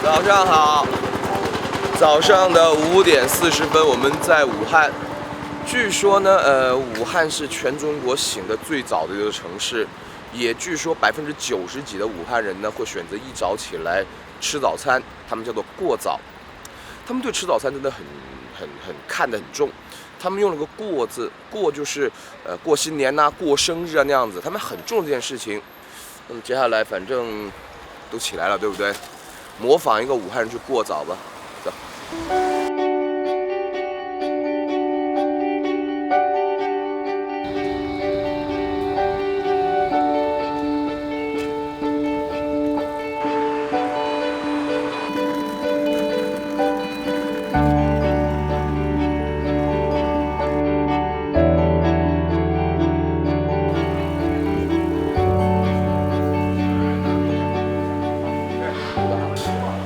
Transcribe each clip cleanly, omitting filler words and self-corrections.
早上好，早上的5点40分，我们在武汉。据说呢，武汉是全中国醒得最早的一个城市，也据说90%几的武汉人呢会选择一早起来吃早餐，他们叫做过早。他们对吃早餐真的很看得很重，他们用了个“过”字，过就是过新年呐、过生日啊那样子，他们很重这件事情。那么接下来反正都起来了，对不对？模仿一个武汉人去过早吧，走。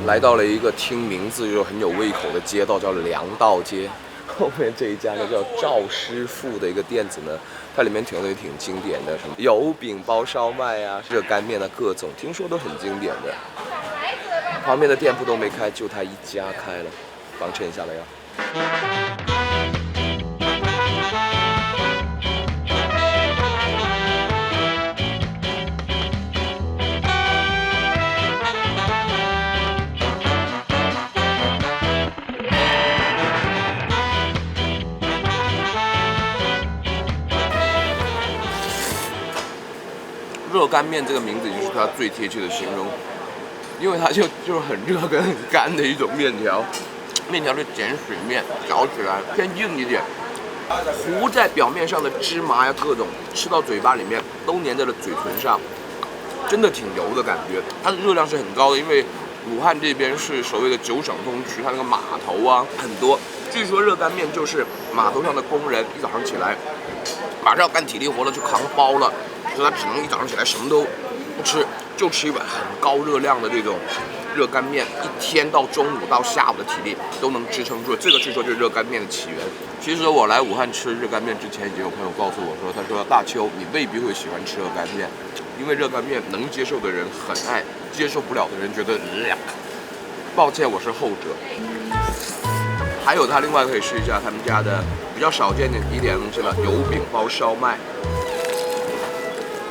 来到了一个听名字就很有胃口的街道，叫粮道街。后面这一家呢叫赵师傅的一个店子呢，它里面挺多也挺经典的，什么油饼包烧麦啊、热干面啊，各种听说都很经典的。旁边的店铺都没开，就它一家开了，帮衬一下了呀。热干面这个名字就是它最贴切的形容，因为它就是很热跟很干的一种面条，面条是碱水面，嚼起来偏硬一点，糊在表面上的芝麻呀各种，吃到嘴巴里面都粘在了嘴唇上，真的挺油的感觉。它的热量是很高的，因为武汉这边是所谓的9省通衢，它那个码头啊很多。据说热干面就是码头上的工人一早上起来，马上要干体力活了，去扛包了。所以他只能一早上起来什么都不吃，就吃一碗很高热量的这种热干面，一天到中午到下午的体力都能支撑住。这个据说就是热干面的起源。其实我来武汉吃热干面之前，已经有朋友告诉我说，他说大邱你未必会喜欢吃热干面，因为热干面能接受的人很爱，接受不了的人觉得抱歉，我是后者。还有他另外可以试一下他们家的比较少见的一点东西了，油饼包烧麦。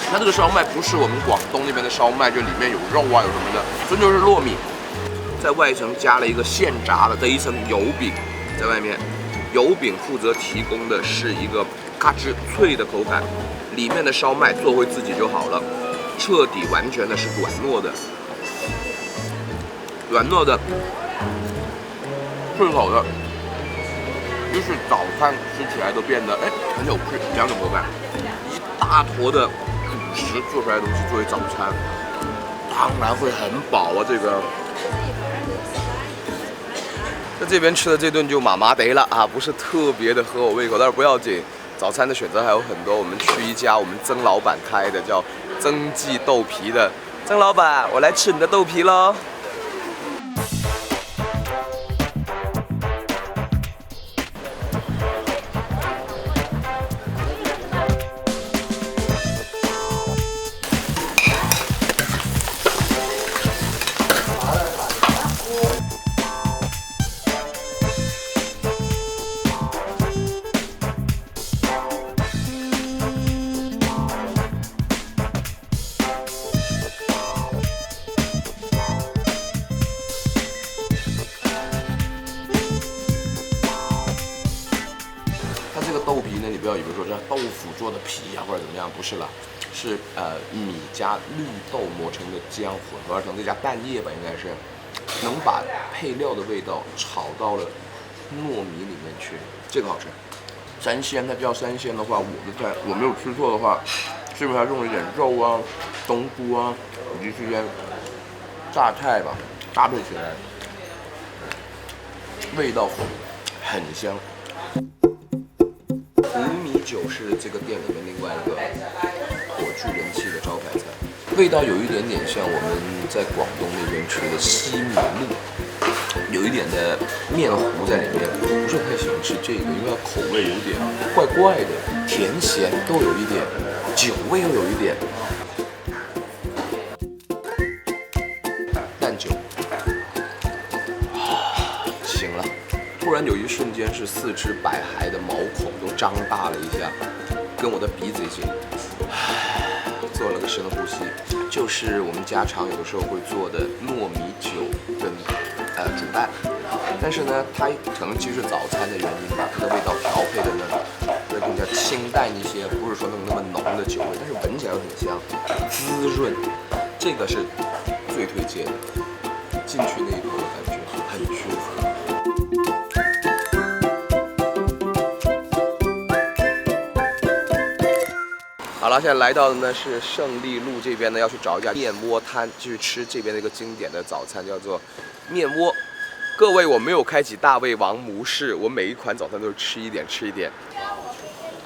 它这个烧麦不是我们广东那边的烧麦，就里面有肉啊有什么的，纯就是糯米，在外层加了一个现炸的这一层油饼，在外面，油饼负责提供的是一个嘎吱脆的口感，里面的烧麦做回自己就好了，彻底完全的是软糯的，脆口的，就是早餐吃起来都变得很有趣，两种口感，一大坨的主食做出来的东西作为早餐，当然会很饱啊。这个在这边吃的这顿就麻麻得了啊，不是特别的合我胃口，但是不要紧，早餐的选择还有很多。我们去一家我们曾老板开的叫曾记豆皮的，曾老板，我来吃你的豆皮喽。豆皮呢，你不要以为说是豆腐做的皮啊或者怎么样，不是啦，是米加绿豆磨成的浆混合而成，再加蛋液吧，应该是能把配料的味道炒到了糯米里面去，这个好吃。三鲜它叫三鲜的话，我没有吃错的话，是不是还用了一点肉啊、冬菇啊以及这些榨菜吧，搭配起来味道很香。5.9是这个店里面另外一个颇具人气的招牌菜，味道有一点点像我们在广东那边吃的西米露，有一点的面糊在里面，不是太喜欢吃这个，因为它口味有点怪怪的，甜咸都有一点，酒味又有一点。蛋酒，行了。突然有一瞬间是四肢百骸的毛孔都张大了一下，跟我的鼻子一起做了个深呼吸，就是我们家常有的时候会做的糯米酒跟煮蛋，但是呢，它可能其实是早餐的原因吧，它的味道调配的呢会更加清淡一些，不是说那么浓的酒味，但是闻起来又很香，滋润，这个是最推荐的。进去那一口的感觉很舒服。好了，现在来到的呢是胜利路这边呢，要去找一家面窝摊，去吃这边的一个经典的早餐，叫做面窝。各位，我没有开启大胃王模式，我每一款早餐都是吃一点吃一点。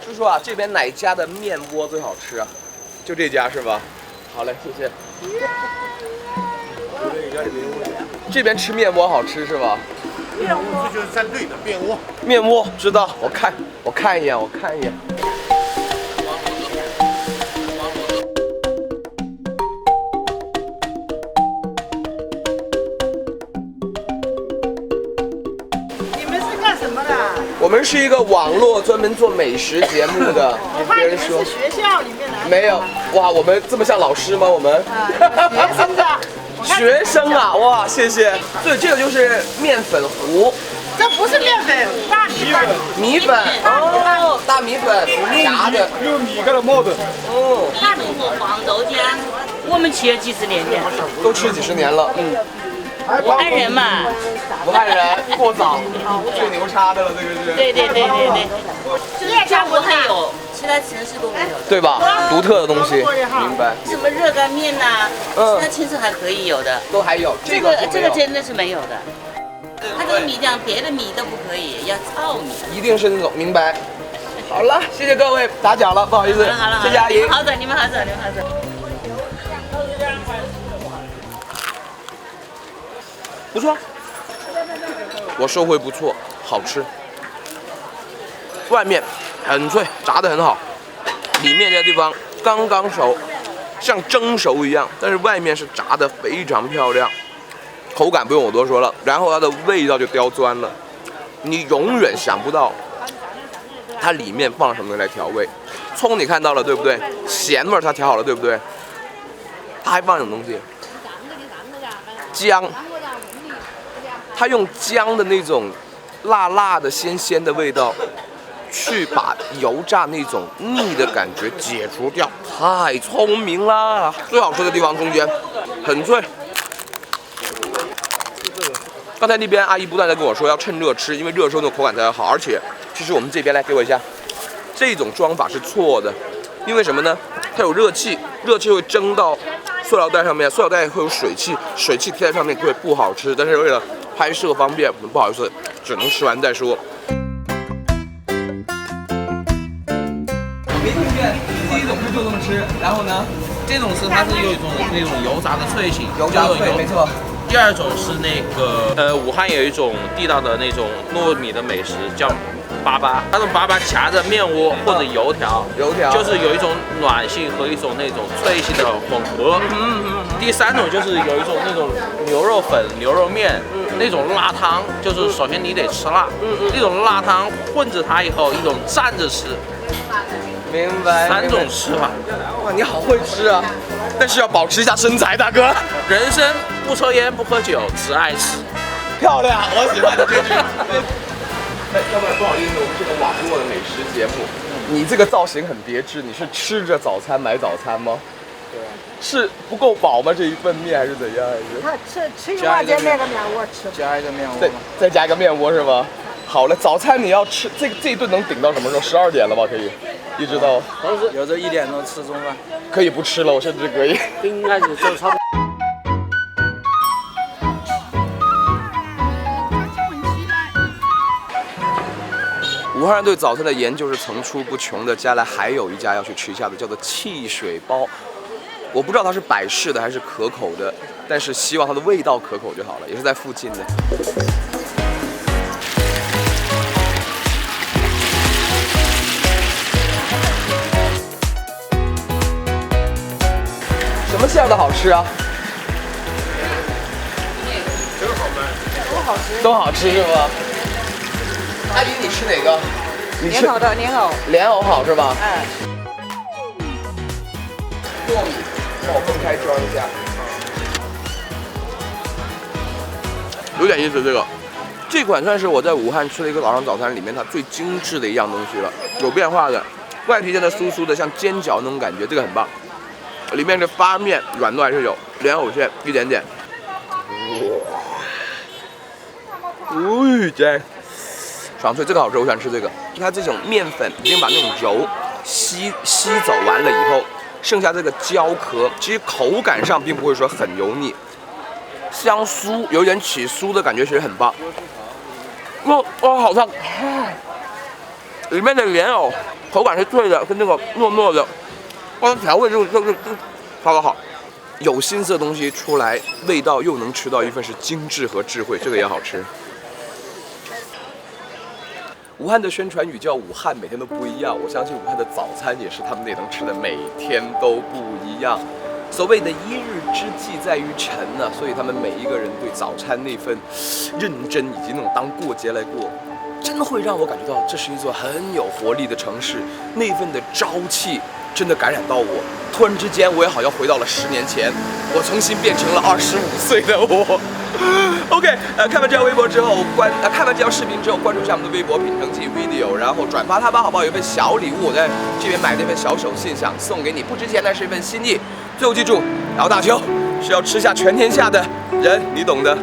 叔叔啊，这边哪家的面窝最好吃啊？就这家是吧？好嘞，谢谢。这边吃面窝好吃是吧？面窝这就是站队的面窝。面窝知道，我看一眼。我们是一个网络专门做美食节目的。我怕你们是学校里面的。没有，哇，我们这么像老师吗？我们？学生的。学生啊，哇，谢谢。对，这个就是面粉糊。这不是面粉，大米粉。米粉哦，大米粉炸的。用米给它磨的。哦。大米和黄豆浆，我们吃了几十年的。都吃几十年了，武汉人嘛。武汉人过早，最牛叉的了，这个是。对。这家我还有，其他城市都没有。对吧？独特的东西，明白。什么热干面呐，其他城市还可以有的。都还有。这个真的是没有的。它这个米酱，别的米都不可以，要糙米。一定是那种，明白。好了，谢谢各位，打搅了，不好意思。好了，谢谢阿姨。好的，你们好走。不错，我收回不错，好吃。外面很脆，炸得很好，里面这个地方刚刚熟，像蒸熟一样，但是外面是炸得非常漂亮，口感不用我多说了，然后它的味道就刁钻了，你永远想不到它里面放了什么来调味。葱你看到了对不对？咸味它调好了对不对？它还放一种东西，姜。它用姜的那种辣辣的、鲜鲜的味道，去把油炸那种腻的感觉解除掉，太聪明啦！最好吃的地方中间，很脆。刚才那边阿姨不断在跟我说要趁热吃，因为热时候那种口感才好。而且，其实我们这边来给我一下，这种装法是错的，因为什么呢？它有热气，热气会蒸到塑料袋上面，塑料袋会有水汽，水汽贴在上面会不好吃。但是为了拍摄方便，不好意思，只能吃完再说。没听见，第一种是就这么吃，然后呢，这种是它是有一种那种油炸的脆性，油炸脆，没错。第二种是那个武汉有一种地道的那种糯米的美食叫粑粑，它的粑粑夹着面窝或者油条，就是有一种暖性和一种那种脆性的混合。第三种就是有一种那种牛肉粉、牛肉面，那种辣汤，就是首先你得吃辣，那种辣汤混着它以后，一种蘸着吃。明白。3种吃法。哇，你好会吃啊！但是要保持一下身材，大哥。人生不抽烟不喝酒，只爱吃。漂亮，我喜欢的这句。要不然不好意思，我们这个网络的美食节目，你这个造型很别致，你是吃着早餐买早餐吗？对。是不够饱吗？这一份面还是怎样？他吃一碗面那个面窝吃。加一个面窝。再加一个面窝是吗？好了，早餐你要吃这一顿能顶到什么时候？12点了吧？可以，一直到。有时候1点钟吃中饭。可以不吃了，我甚至可以。应该是就差不多。武汉人对早餐的研究是层出不穷的，接下来还有一家要去吃一下的，叫做汽水包。我不知道它是百事的还是可口的，但是希望它的味道可口就好了，也是在附近的。馅的好吃啊？都好吃是吗？阿姨，你吃哪个？你吃莲藕的莲藕，莲藕好是吧？哎，糯米，让我分开装一下。有点意思，这款算是我在武汉吃的一个早上早餐里面它最精致的一样东西了，有变化的，外皮现在酥酥的，像煎饺那种感觉，这个很棒。里面的发面软度还是有，莲藕馅一点点。真爽脆，这个好吃，我喜欢吃这个。它这种面粉已经把那种油吸走完了以后，剩下这个胶壳，其实口感上并不会说很油腻，香酥，有点起酥的感觉，其实很棒。哇，好烫！里面的莲藕口感是脆的，跟那个糯糯的，哇，调味就好。有心思的东西出来，味道又能吃到一份是精致和智慧，这个也好吃。武汉的宣传语叫武汉每天都不一样，我相信武汉的早餐也是他们那能吃的每天都不一样。所谓的一日之计在于晨呢，所以他们每一个人对早餐那份认真以及那种当过节来过，真会让我感觉到这是一座很有活力的城市，那份的朝气真的感染到我。突然之间，我也好像回到了10年前，我重新变成了25岁的我。OK， 看完这条微博之后，看完这条视频之后，关注一下我们的微博品城记 video， 然后转发它吧，好不好？有一份小礼物，我在这边买了一份小手信，想送给你，不值钱，但是一份心意。最后记住，老大秋是要吃下全天下的人，你懂的。